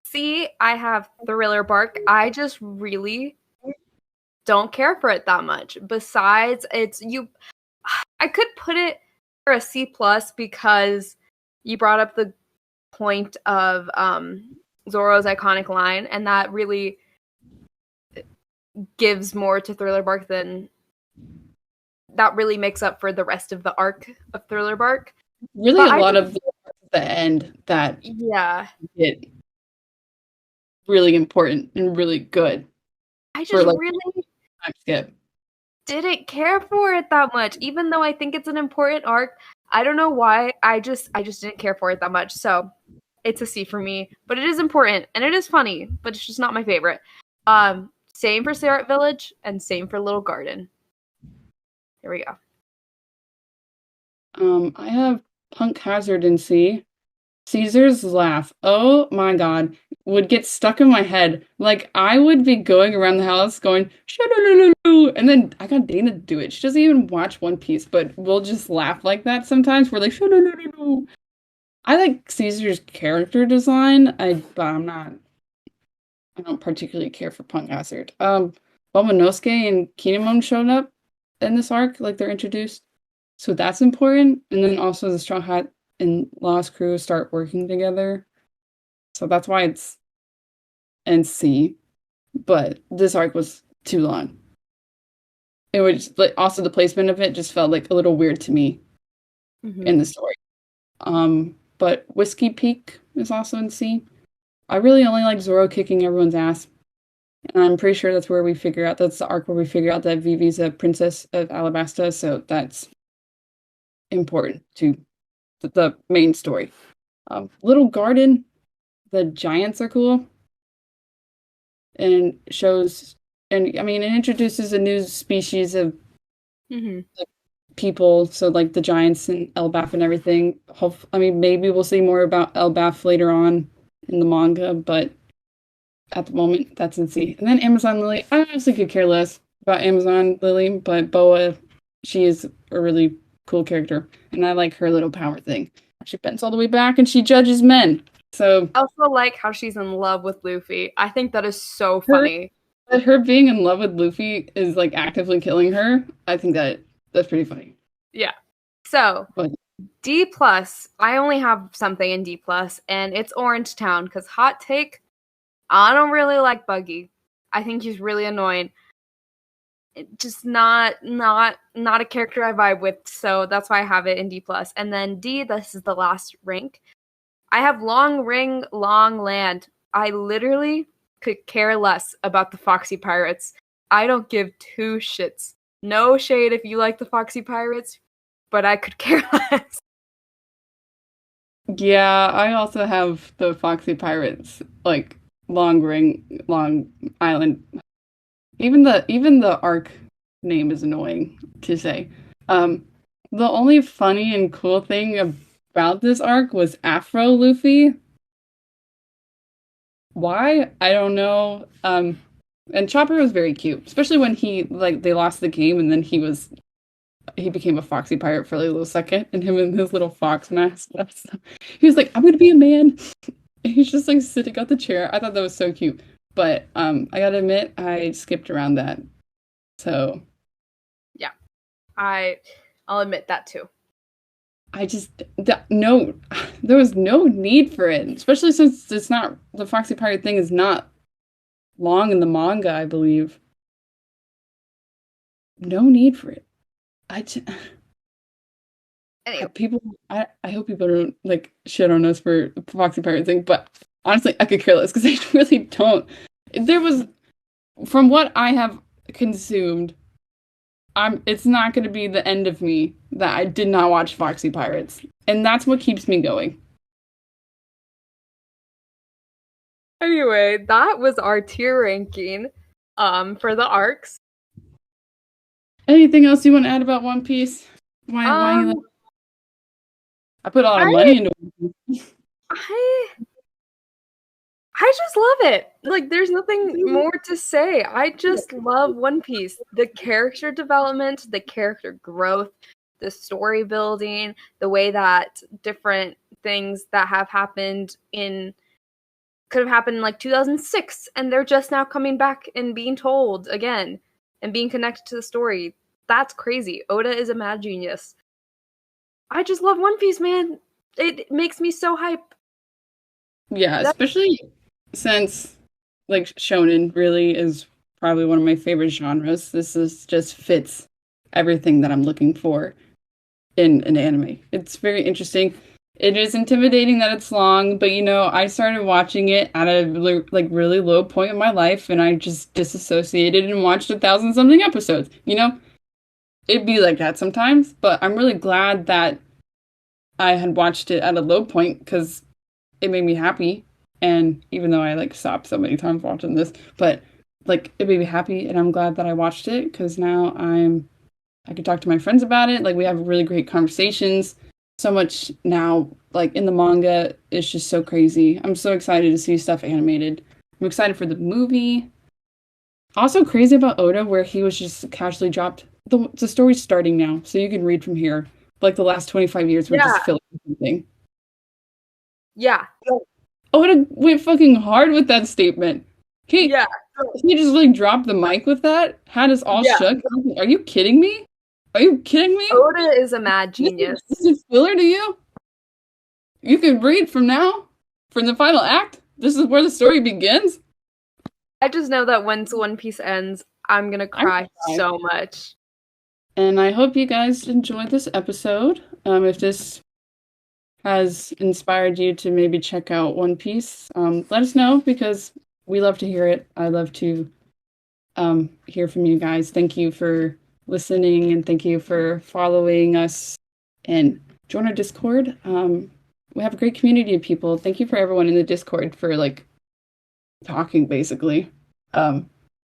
C, I have Thriller Bark. I just really don't care for it that much. Besides, I could put it for a C plus because you brought up the point of Zoro's iconic line, and that really gives more to Thriller Bark than that really makes up for the rest of the arc of Thriller Bark. Really, but a lot of the end that get really important and really good. I just really time skip. Didn't care for it that much, even though I think it's an important arc. I don't know why. I just didn't care for it that much. So it's a C for me, but it is important and it is funny, but it's just not my favorite. Same for Sarah Village and same for Little Garden. Here we go. I have Punk Hazard in C. Caesar's laugh, oh my god, would get stuck in my head. Like, I would be going around the house going, shoo-doo-doo-doo-doo, and then I got Dana to do it. She doesn't even watch One Piece, but we'll just laugh like that sometimes. We're like, shoo-doo-doo-doo-doo. I like Caesar's character design, but I don't particularly care for Punk Hazard. Momonosuke and Kinemon showed up in this arc, like they're introduced. So that's important. And then also the Straw Hat and Lost Crew start working together. So that's why it's NC. But this arc was too long. It was like also the placement of it just felt like a little weird to me in the story. But Whiskey Peak is also in C. I really only like Zoro kicking everyone's ass. And I'm pretty sure that's the arc where we figure out that Vivi's a princess of Alabasta, so that's important to the main story. Little Garden, the giants are cool. And it introduces a new species of people, so like the giants and Elbaf and everything. Maybe we'll see more about Elbaf later on in the manga, but at the moment, that's in C. And then Amazon Lily, I honestly could care less about Amazon Lily, but Boa, she is a really cool character, and I like her little power thing. She bends all the way back, and she judges men. So I also like how she's in love with Luffy. I think that is so funny. Her being in love with Luffy is like actively killing her. I think that's pretty funny. Yeah. So D plus, I only have something in D plus, and it's Orange Town, because hot take, I don't really like Buggy. I think he's really annoying. Just not a character I vibe with, so that's why I have it in D plus. And then D, this is the last rank. I have Long Ring, Long Land. I literally could care less about the Foxy Pirates. I don't give two shits. No shade if you like the Foxy Pirates, but I could care less. Yeah, I also have the Foxy Pirates, like Long Ring, Long Island. Even the arc name is annoying to say. The only funny and cool thing about this arc was Afro Luffy. Why? I don't know. And Chopper was very cute, especially when they lost the game and then he became a foxy pirate for a little second, and him in his little fox mask. He was like, "I'm gonna be a man." And he's just like sitting on the chair. I thought that was so cute. But I gotta admit, I skipped around that. So yeah, I'll admit that too. There was no need for it, especially since it's not, the Foxy Pirate thing is not long in the manga, I believe. No need for it. I hope people don't like shit on us for the Foxy Pirate thing, but honestly, I could care less because I really don't. From what I have consumed, it's not going to be the end of me that I did not watch Foxy Pirates, and that's what keeps me going. Anyway, that was our tier ranking for the arcs. Anything else you want to add about One Piece? Why I put a lot of money into One Piece. I just love it. Like, there's nothing more to say. I just love One Piece. The character development, the character growth, the story building, the way that different things that have happened could have happened in like 2006, and they're just now coming back and being told again and being connected to the story. That's crazy. Oda is a mad genius. I just love One Piece, man. It makes me so hype. Yeah, especially since like shonen really is probably one of my favorite genres. This is just fits everything that I'm looking for in an anime. It's very interesting. It is intimidating that it's long, but I started watching it at a like really low point in my life, and I just disassociated and watched 1,000-something episodes. It'd be like that sometimes, but I'm really glad that I had watched it at a low point because it made me happy. And even though I like stopped so many times watching this, but like it made me happy, and I'm glad that I watched it because now I can talk to my friends about it. Like we have really great conversations. So much now, like in the manga, it's just so crazy. I'm so excited to see stuff animated. I'm excited for the movie. Also crazy about Oda, where he was just casually dropped. The story's starting now, so you can read from here. Like the last 25 years, we're just filling something. Yeah. Oda went fucking hard with that statement. He just like dropped the mic with that. Had us all shook. Are you kidding me? Are you kidding me? Oda is a mad genius. This is filler to you? You can read from now, from the final act. This is where the story begins. I just know that once One Piece ends, I'm gonna cry so much. And I hope you guys enjoyed this episode. If this has inspired you to maybe check out One Piece, let us know because we love to hear it. I love to hear from you guys. Thank you for listening, and thank you for following us, and join our Discord. We have a great community of people. Thank you for everyone in the Discord for like talking basically.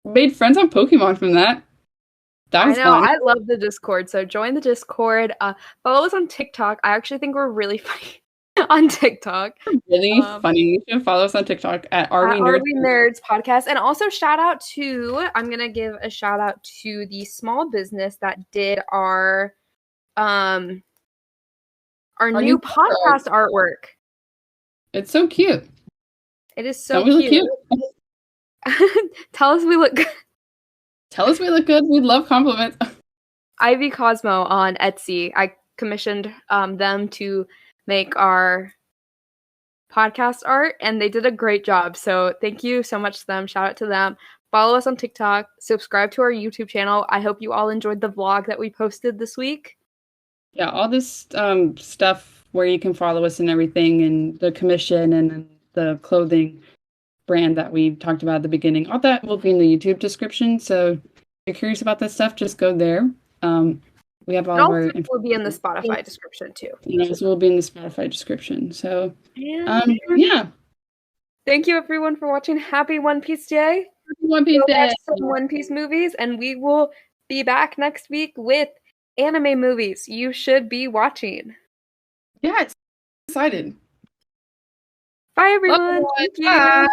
Made friends on Pokemon from that. That was fun. I love the Discord, so join the Discord. Follow us on TikTok. I actually think we're really funny on TikTok. Really funny. You should follow us on TikTok at Nerds Podcast. And also I'm gonna give a shout out to the small business that did our new podcast artwork. It's so cute. It is so cute. Tell us we look good. Tell us we look good. We love compliments. IvyCosmo on Etsy. I commissioned them to make our podcast art, and they did a great job. So thank you so much to them. Shout out to them. Follow us on TikTok. Subscribe to our YouTube channel. I hope you all enjoyed the vlog that we posted this week. Yeah, all this stuff where you can follow us and everything, and the commission and the clothing brand that we talked about at the beginning. All that will be in the YouTube description. So if you're curious about that stuff, just go there. We have all of our information. Will be in the Spotify description too. Yes, will be in the Spotify description. So yeah. Thank you everyone for watching. Happy One Piece Day. Happy One Piece Day. Watch some One Piece movies, and we will be back next week with anime movies you should be watching. Yeah, it's excited. Bye everyone. Bye.